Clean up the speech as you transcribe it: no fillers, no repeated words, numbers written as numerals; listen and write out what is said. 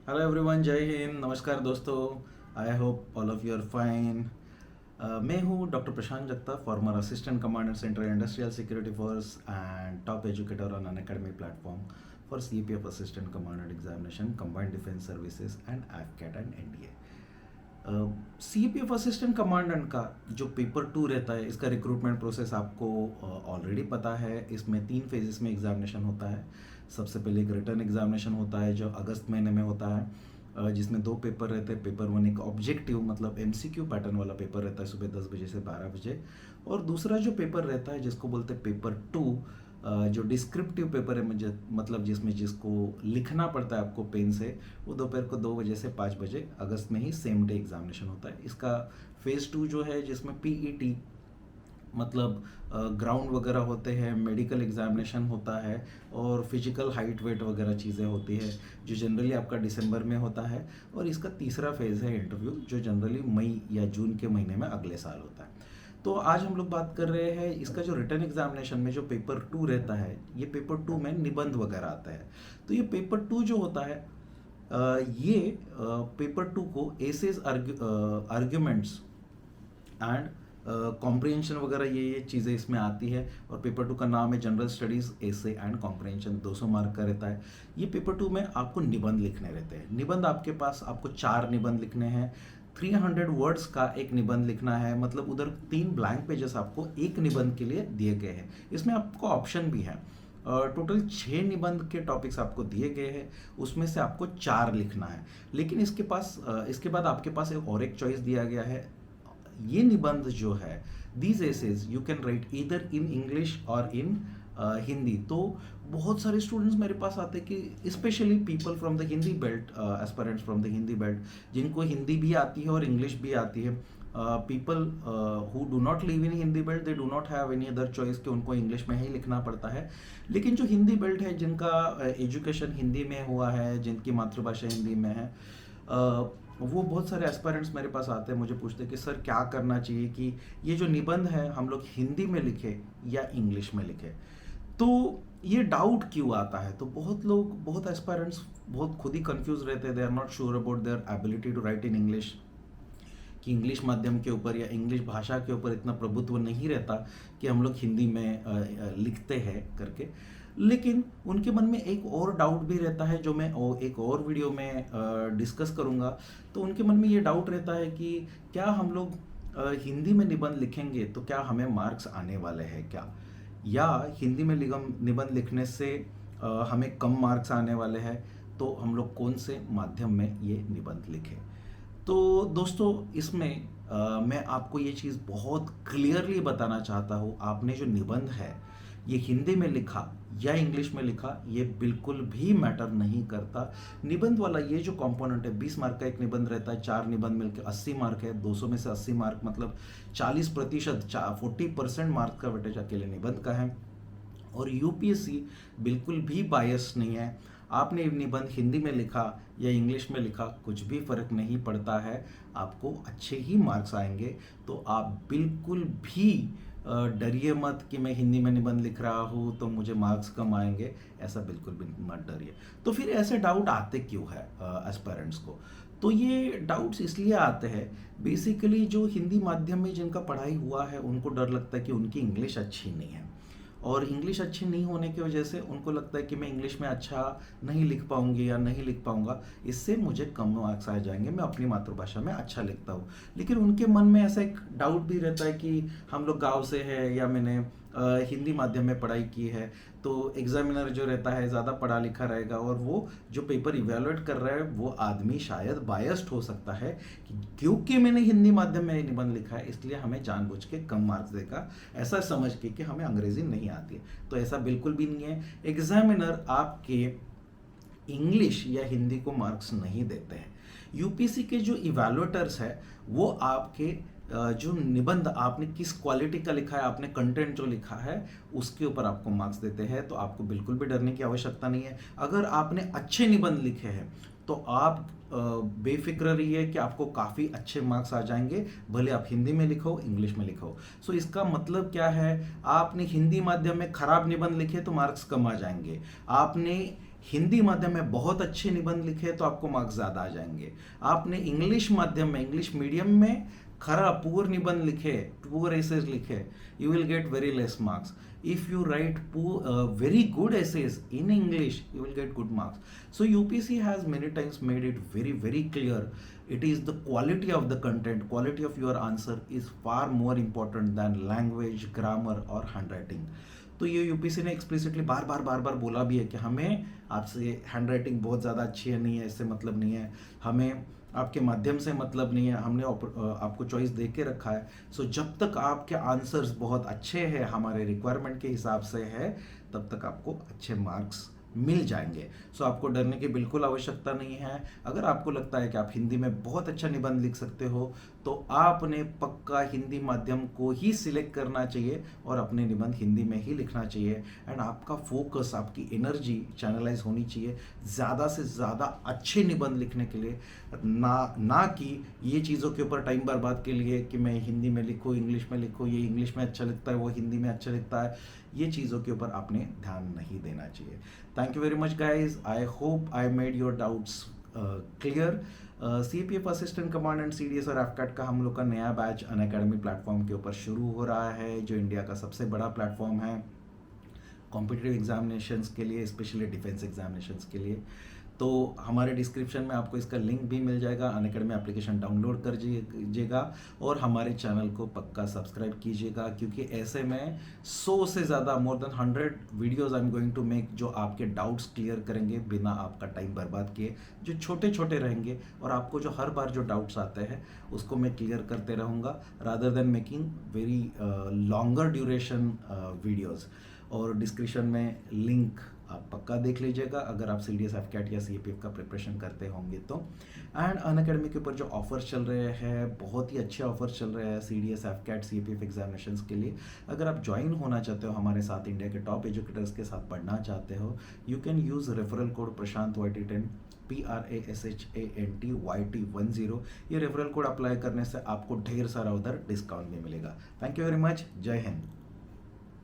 Hello everyone, जय हिंद। नमस्कार दोस्तों। I hope all of you are fine. मैं हूँ doctor Prashant Jagtap, former assistant commander central industrial security force and top educator on Unacademy platform for CPF assistant commander examination, combined defence services and AFCAT and NDA. CPF assistant commandant का जो paper 2 रहता है, इसका recruitment process आपको already पता है। इसमें 3 phases में एग्जामिनेशन होता है। सबसे पहले एक रिटर्न एग्जामिनेशन होता है जो अगस्त महीने में होता है, जिसमें 2 पेपर रहते हैं। पेपर 1 एक ऑब्जेक्टिव मतलब एमसीक्यू पैटर्न वाला पेपर रहता है सुबह 10 बजे से 12 बजे, और दूसरा जो पेपर रहता है जिसको बोलते हैं पेपर 2, जो डिस्क्रिप्टिव पेपर है, मुझे मतलब जिसको लिखना पड़ता है आपको पेन से, वो दोपहर को 2 बजे से 5 बजे अगस्त में ही सेम डे एग्जामिनेशन होता है। इसका फेज़ 2 जो है, जिसमें पीईटी मतलब ग्राउंड वगैरह होते हैं, मेडिकल एग्जामिनेशन होता है और फिजिकल हाइट वेट वगैरह चीज़ें होती है, जो जनरली आपका दिसंबर में होता है। और इसका तीसरा फेज़ है इंटरव्यू, जो जनरली मई या जून के महीने में अगले साल होता है। तो आज हम लोग बात कर रहे हैं इसका जो रिटर्न एग्जामिनेशन में जो पेपर 2 रहता है, ये पेपर 2 में निबंध वगैरह आता है। तो ये पेपर 2 जो होता है, ये पेपर 2 को एसेज, आर्ग्यूमेंट्स एंड कॉम्प्रिहेंशन वगैरह ये चीज़ें इसमें आती है। और पेपर 2 का नाम है general studies essay and comprehension, 200 mark का रहता है। ये पेपर 2 में आपको निबंध लिखने रहते हैं। निबंध आपके पास आपको 4 निबंध लिखने हैं। 300 वर्ड्स का एक निबंध लिखना है, मतलब उधर 3 ब्लैंक पेजेस आपको एक निबंध के लिए दिए गए हैं। इसमें आपको ऑप्शन भी है। टोटल 6 निबंध के टॉपिक्स आपको दिए गए हैं, उसमें से आपको 4 लिखना है। लेकिन इसके बाद आपके पास एक चॉइस दिया गया है। ये निबंध जो है, these essays you can write either in English और इन हिंदी। तो बहुत सारे स्टूडेंट्स मेरे पास आते हैं कि specially people from the Hindi belt, aspirants from the Hindi belt, जिनको हिंदी भी आती है और इंग्लिश भी आती है। People who do not live in Hindi belt, they do not have any other choice कि उनको इंग्लिश में ही लिखना पड़ता है। लेकिन जो हिंदी बेल्ट है, जिनका एजुकेशन हिंदी में हुआ है, जिनकी मातृभाषा हिंदी में है, वो बहुत सारे एस्पायरेंट्स मेरे पास आते हैं, मुझे पूछते हैं कि सर क्या करना चाहिए कि ये जो निबंध है हम लोग हिंदी में लिखें या इंग्लिश में लिखें। तो ये डाउट क्यों आता है? तो बहुत एस्पायरेंट्स बहुत खुद ही कंफ्यूज रहते हैं। They are not sure about their ability to write in English, कि इंग्लिश माध्यम के ऊपर या इंग्लिश भाषा के ऊपर इतना प्रभुत्व नहीं रहता कि हम लोग हिंदी में लिखते हैं करके। लेकिन उनके मन में एक और डाउट भी रहता है, जो मैं एक और वीडियो में डिस्कस करूँगा। तो उनके मन में ये डाउट रहता है कि क्या हम लोग हिंदी में निबंध लिखेंगे तो क्या हमें मार्क्स आने वाले हैं क्या, या हिंदी में निबंध लिखने से हमें कम मार्क्स आने वाले हैं। तो हम लोग कौन से माध्यम में ये निबंध लिखें? तो दोस्तों, इसमें मैं आपको ये चीज़ बहुत क्लियरली बताना चाहता हूँ। आपने जो निबंध है ये हिंदी में लिखा या इंग्लिश में लिखा, ये बिल्कुल भी मैटर नहीं करता। निबंध वाला ये जो कंपोनेंट है, 20 मार्क का एक निबंध रहता है, 4 निबंध मिलकर 80 मार्क है। 200 में से 80 मार्क मतलब 40%, 40% मार्क का वेटेज अकेले निबंध का है। और यूपीएससी बिल्कुल भी बायस नहीं है। आपने निबंध हिंदी में लिखा या इंग्लिश में लिखा, कुछ भी फर्क नहीं पड़ता है, आपको अच्छे ही मार्क्स आएंगे। तो आप बिल्कुल भी डरिए मत कि मैं हिंदी में निबंध लिख रहा हूँ तो मुझे मार्क्स कम आएंगे, ऐसा बिल्कुल भी मत डरिए। तो फिर ऐसे डाउट आते क्यों है एस्पायरेंट्स को? तो ये डाउट्स इसलिए आते हैं, बेसिकली जो हिंदी माध्यम में जिनका पढ़ाई हुआ है उनको डर लगता है कि उनकी इंग्लिश अच्छी नहीं है, और इंग्लिश अच्छी नहीं होने की वजह से उनको लगता है कि मैं इंग्लिश में अच्छा नहीं लिख पाऊंगी या नहीं लिख पाऊंगा, इससे मुझे कम मार्क्स आ जाएंगे, मैं अपनी मातृभाषा में अच्छा लिखता हूँ। लेकिन उनके मन में ऐसा एक डाउट भी रहता है कि हम लोग गांव से है या मैंने हिंदी माध्यम में पढ़ाई की है, तो एग्जामिनर जो रहता है ज़्यादा पढ़ा लिखा रहेगा, और वो जो पेपर इवेलुएट कर रहा है वो आदमी शायद बायस्ड हो सकता है कि क्योंकि मैंने हिंदी माध्यम में निबंध लिखा है इसलिए हमें जानबूझ के कम मार्क्स देगा, ऐसा समझ के कि हमें अंग्रेजी नहीं आती है। तो ऐसा बिल्कुल भी नहीं है। एग्जामिनर आपके इंग्लिश या हिंदी को मार्क्स नहीं देते हैं। यूपीएससी के जो इवैल्यूएटर्स है वो आपके जो निबंध आपने किस क्वालिटी का लिखा है, आपने कंटेंट जो लिखा है उसके ऊपर आपको मार्क्स देते हैं। तो आपको बिल्कुल भी डरने की आवश्यकता नहीं है। अगर आपने अच्छे निबंध लिखे हैं तो आप बेफिक्र रहिए कि आपको काफ़ी अच्छे मार्क्स आ जाएंगे, भले आप हिंदी में लिखो इंग्लिश में लिखो। सो इसका मतलब क्या है? आपने हिंदी माध्यम में खराब निबंध लिखे तो मार्क्स कम आ जाएंगे, आपने हिंदी माध्यम में बहुत अच्छे निबंध लिखे तो आपको मार्क्स ज़्यादा आ जाएंगे। आपने इंग्लिश माध्यम में, इंग्लिश मीडियम में खराब पुअर निबंध लिखे, पुअर एसेज लिखे, you will get very less marks. If you write very good essays in English, you will get good marks. So UPSC has many times made it very clear. It is the quality of the content, quality of your answer is far more important than language, grammar or handwriting. तो ये UPC ने explicitly बार बार बोला भी है कि हमें आपसे handwriting बहुत ज़्यादा अच्छी है नहीं है, इससे मतलब नहीं है, हमें आपके माध्यम से मतलब नहीं है, हमने आपको चॉइस दे के रखा है। सो जब तक आपके आंसर्स बहुत अच्छे हैं, हमारे रिक्वायरमेंट के हिसाब से है, तब तक आपको अच्छे मार्क्स मिल जाएंगे। सो आपको डरने की बिल्कुल आवश्यकता नहीं है। अगर आपको लगता है कि आप हिंदी में बहुत अच्छा निबंध लिख सकते हो तो आपने पक्का हिंदी माध्यम को ही सिलेक्ट करना चाहिए और अपने निबंध हिंदी में ही लिखना चाहिए। एंड आपका फोकस, आपकी एनर्जी चैनलाइज होनी चाहिए ज़्यादा से ज़्यादा अच्छे निबंध लिखने के लिए, ना कि ये चीज़ों के ऊपर टाइम बर्बाद के लिए कि मैं हिंदी में लिखूँ, इंग्लिश में लिखूँ, ये इंग्लिश में अच्छा लिखता है, वो हिंदी में अच्छा लिखता है। ये चीज़ों के ऊपर आपने ध्यान नहीं देना चाहिए। Thank you very much guys. I hope I made your doubts clear. CPF assistant command and CDS और एफकैट का हम लोग का नया बैच अनअकैडमी प्लेटफॉर्म के ऊपर शुरू हो रहा है, जो इंडिया का सबसे बड़ा प्लेटफॉर्म है कॉम्पिटिटिव एग्जामिनेशंस के लिए, स्पेशली डिफेंस एग्जामिनेशंस के लिए। तो हमारे डिस्क्रिप्शन में आपको इसका लिंक भी मिल जाएगा। अनअकैडमी एप्लीकेशन डाउनलोड कर लीजिएगा और हमारे चैनल को पक्का सब्सक्राइब कीजिएगा, क्योंकि ऐसे में 100 से ज़्यादा, more than 100 videos I am going to make, जो आपके डाउट्स क्लियर करेंगे बिना आपका टाइम बर्बाद किए, जो छोटे छोटे रहेंगे और आपको जो हर बार जो डाउट्स आते हैं उसको मैं क्लियर करते रहूँगा, rather than making very longer duration videos. और डिस्क्रिप्शन में लिंक आप पक्का देख लीजिएगा अगर आप CDS, एफकैट या CPF का प्रिपरेशन करते होंगे तो। एंड अनअकैडमी के ऊपर जो ऑफर्स चल रहे हैं, बहुत ही अच्छे ऑफर्स चल रहे हैं CDS, एफकैट, CPF एग्जामिनेशंस के लिए। अगर आप ज्वाइन होना चाहते हो हमारे साथ, इंडिया के टॉप एजुकेटर्स के साथ पढ़ना चाहते हो, you can use referral code Prashant YT10 PRASHANTYT10। ये रेफरल कोड अप्लाई करने से आपको ढेर सारा उधर डिस्काउंट भी मिलेगा। Thank you very much. जय हिंद।